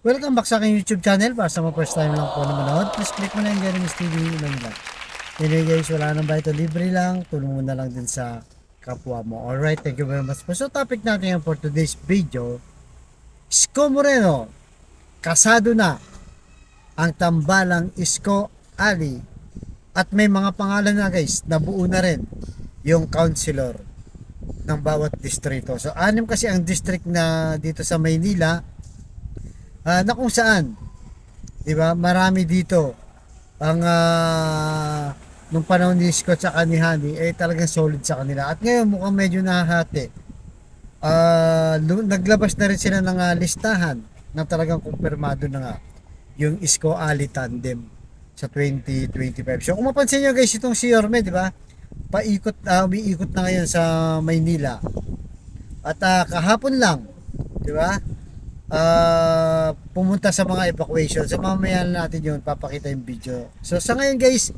Welcome back sa aking YouTube channel. Para sa mga first time lang po na manood, please click mo na yung Jeremy's TV lang lang. Anyway guys, wala nang bayad, libre lang. Tulong mo na lang din sa kapwa mo. Alright, thank you very much po. So topic natin yan for today's video, Isko Moreno, kasado na ang tambalang Isko Ali. At may mga pangalan na guys, nabuo na rin yung councilor ng bawat distrito. So anim kasi ang district na dito sa Maynila, na kung saan, 'di ba? Marami dito ang nung panahon ni Scott sa ni Honey talagang solid sa kanila. At ngayon mukhang medyo nahahati. Naglabas na rin sila ng listahan na talagang kumpirmado na nga yung Isko Ali tandem sa 2025. So kung mapansin niyo guys, itong si Yorme, 'di ba? Umiikot na ngayon sa Maynila. At kahapon lang, 'di ba? Pumunta sa mga evacuation. So mamaya natin yun, papakita yung video. So sa ngayon guys,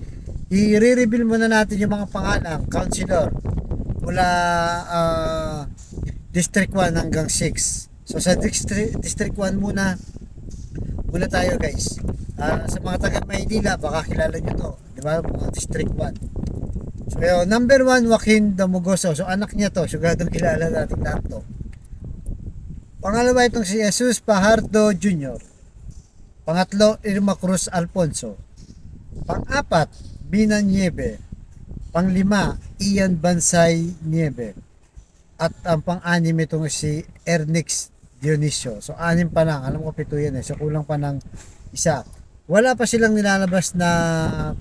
i-reveal muna natin yung mga pangalang councilor mula District 1 hanggang 6. So sa District 1 muna tayo guys. Sa mga taga Maynila, baka kilala nyo to, di ba? Mga District 1. So number 1, Joaquin Damugoso. So anak niya to, siguradong kilala natin lahat to. Pangalawa itong si Jesus Pajardo Jr. Pangatlo, Irma Cruz Alfonso. Pang-apat, Bina Nieve. Pang-lima, Ian Bansay Nieve. At ang pang-anim itong si Ernix Dionisio. So anim pa lang, alam ko 7 yan So kulang pa ng isa. Wala pa silang nilalabas na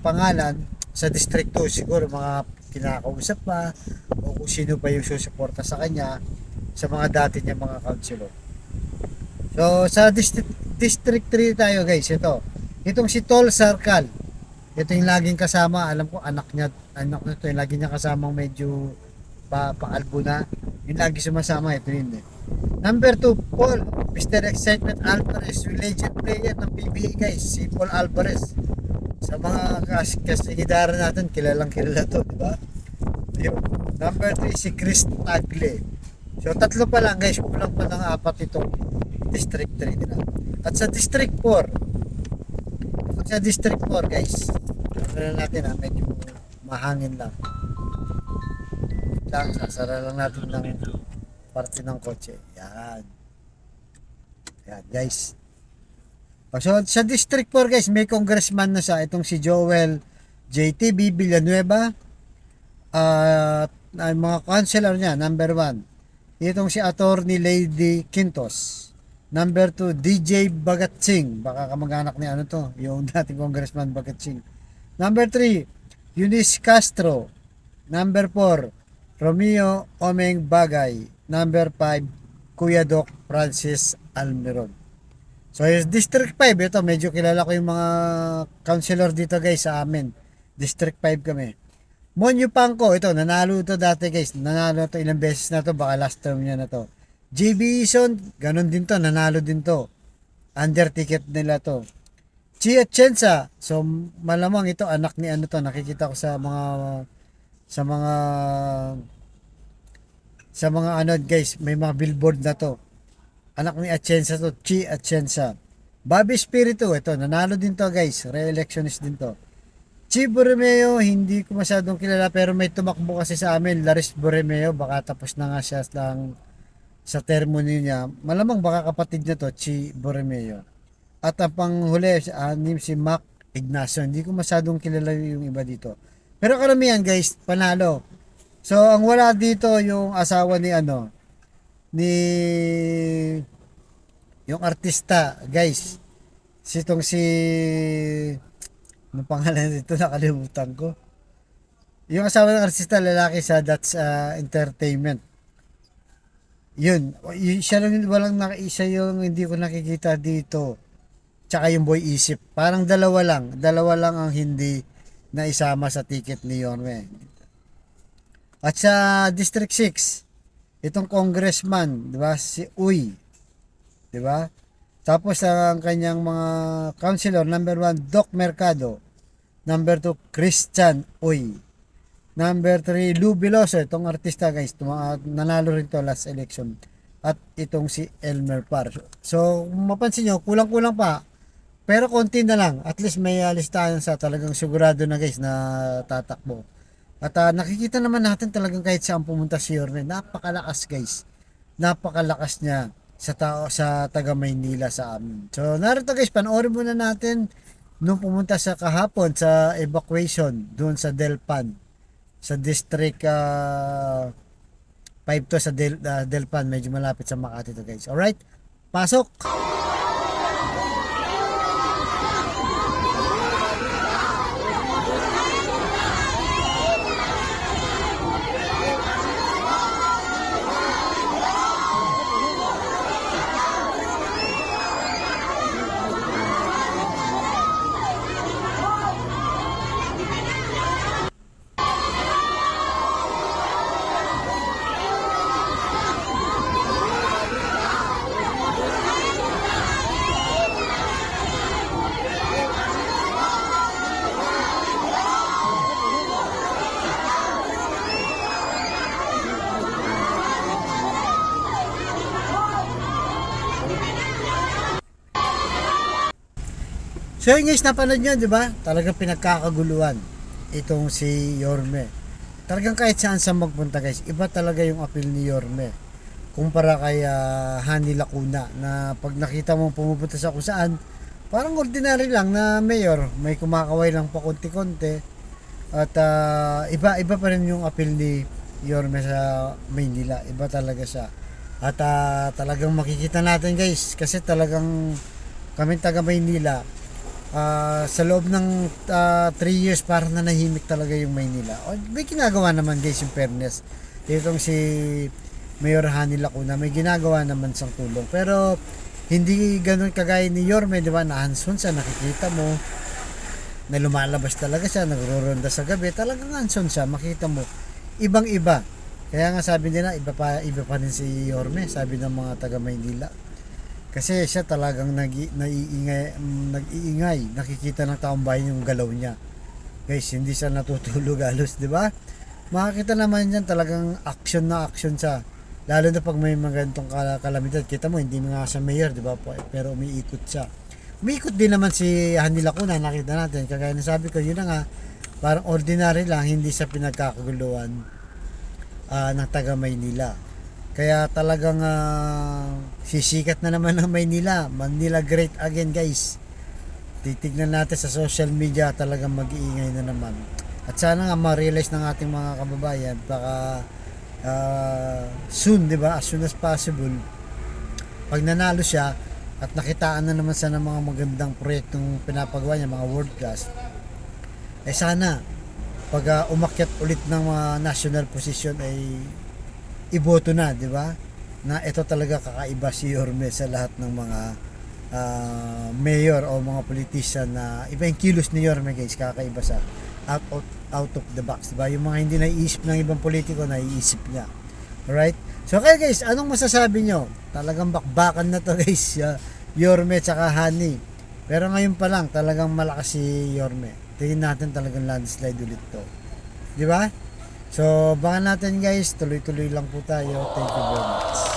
pangalan sa District 2. Siguro mga kinakausap pa o kung sino pa yung susuporta sa kanya sa mga dati niya mga councilor. So sa District 3 tayo guys, itong si Tol Sarkal. Ito yung laging kasama, alam ko anak niya to, yung lagi niya kasamang medyo paalbo na, yung lagi sumasama, ito yun Number 2, Paul Mr. Excitement Alvarez, yung legend player ng PBA guys, si Paul Alvarez. Sa mga kasigidara natin, kilala to, di ba? Number 3, si Chris Tagle. So tatlo pa lang guys, kulang pa ng 4 itong District 3 nila. At sa District 4, guys, sasara natin medyo mahangin lang. Sasara lang natin ng parte ng kotse. Yan guys. So sa District 4 guys, may congressman na siya, itong si Joel JTB Villanueva. At mga councilor niya, number 1, itong si Attorney Lady Quintos. Number 2, DJ Bagatsing. Baka kamag-anak ni yung dating congressman Bagatsing. Number 3, Eunice Castro. Number 4, Romeo Omeng Bagay. Number 5, Kuya Doc Francis Almeron. So yung District 5, ito medyo kilala ko yung mga councilor dito guys sa amin. District 5 kami. Monyo Pangko, ito, nanalo to dati guys. Nanalo to ilang beses na to, baka last term niya na to. JB Ison, ganun din to, nanalo din to. Under ticket nila to. Chia Chensa, so malamang ito, anak ni to, nakikita ko sa mga guys, may mga billboard na to. Anak ni Atienza to, Chi Atienza. Bobby Spiritu, ito, nanalo din to guys, re-electionist din to. Chi Borromeo, hindi ko masyadong kilala pero may tumakbo kasi sa amin, Laris Borromeo, baka tapos na nga siya sa termo niya. Malamang baka kapatid niya to, Chi Borromeo. At ang panghuli, si Mac Ignacio, hindi ko masyadong kilala yung iba dito. Pero karamihan guys, panalo. So ang wala dito yung asawa ni yung artista guys. Ano pangalan dito, nakalimutan ko. Yung asawa ng artista lalaki sa That's Entertainment. Yun siya lang, isa yung hindi ko nakikita dito. Tsaka yung Boy Isip. Parang dalawa lang ang hindi na isama sa ticket ni Yorme. At sa District 6, itong congressman, 'di ba? Si Uy. 'Di ba? Tapos ang kanyang mga councilor, number 1, Doc Mercado. Number 2, Christian Uy. Number 3, Lou Veloso. Itong artista guys, nanalo rin to last election. at itong si Elmer Par. So, kung mapansin nyo, kulang-kulang pa. Pero konti na lang. At least may listahan sa talagang sigurado na guys na tatakbo. At nakikita naman natin talagang kahit saan pumunta si Yorme, napakalakas guys. Napakalakas niya sa tao sa taga Maynila sa amin. So narito guys, panoorin muna natin nung pumunta sa kahapon sa evacuation doon sa Delpan, sa District 5 to sa Delpan, medyo malapit sa Makati to guys. Alright, pasok! So yun guys, napanood nyo, di ba? Talagang pinagkakaguluhan itong si Yorme. Talagang kahit saan sa magpunta guys, iba talaga yung appeal ni Yorme. Kumpara kay Hani Lacuna na pag nakita mo pumupunta sa kung saan, parang ordinary lang na mayor, may kumakaway lang pa konti-konti. At iba pa rin yung appeal ni Yorme sa Maynila. Iba talaga siya. At talagang makikita natin guys, kasi talagang kami taga Maynila, sa loob ng 3 years parang nanahimik talaga yung Maynila. O, may ginagawa naman guys yung fairness. Itong si Mayor Hani Lacuna may ginagawa naman sang tulong. Pero hindi ganun kagaya ni Yorme, di ba? Na hands-on siya, nakikita mo na lumalabas talaga siya, nagro-ronda sa gabi. Talagang hands-on siya, makita mo. Ibang-iba. Kaya nga sabi nila, iba pa rin si Yorme, sabi ng mga taga Maynila. Kasi siya talagang nag-iingay, nakikita ng taong bayan yung galaw niya. Guys, hindi siya natutulog halos, di ba? Makikita naman yan talagang action na action siya. Lalo na pag may mga ganitong kalamidad, kita mo hindi nga siya mayor, di ba? Pero umiikot siya. Umiikot din naman si Hani Lacuna, nakita natin. Kagaya na sabi ko, yun na nga, parang ordinary lang, hindi siya pinagkakaguluhan ng taga Maynila. Kaya talagang sisikat na naman ng Maynila. Manila great again guys. Titignan natin sa social media, talagang mag-iingay na naman. At sana nga ma-realize ng ating mga kababayan, baka soon, di ba? As soon as possible, pag nanalo siya at nakitaan na naman sa mga magandang proyektong pinapagawa niya, mga world class, eh sana pag umakyat ulit ng mga national position ay iboto na, di ba? Na ito talaga kakaiba si Yorme sa lahat ng mga mayor o mga politician na iba yung kilos ni Yorme guys, kakaiba sa out of the box, di ba? Yung mga hindi naiisip ng ibang politiko, naiisip niya. Alright? So okay guys, anong masasabi nyo? Talagang bakbakan na to guys, Yorme tsaka Hani. Pero ngayon pa lang, talagang malakas si Yorme. Tingin natin talagang landslide ulit to. Di ba? So, baka natin guys, tuloy-tuloy lang po tayo. Thank you very much.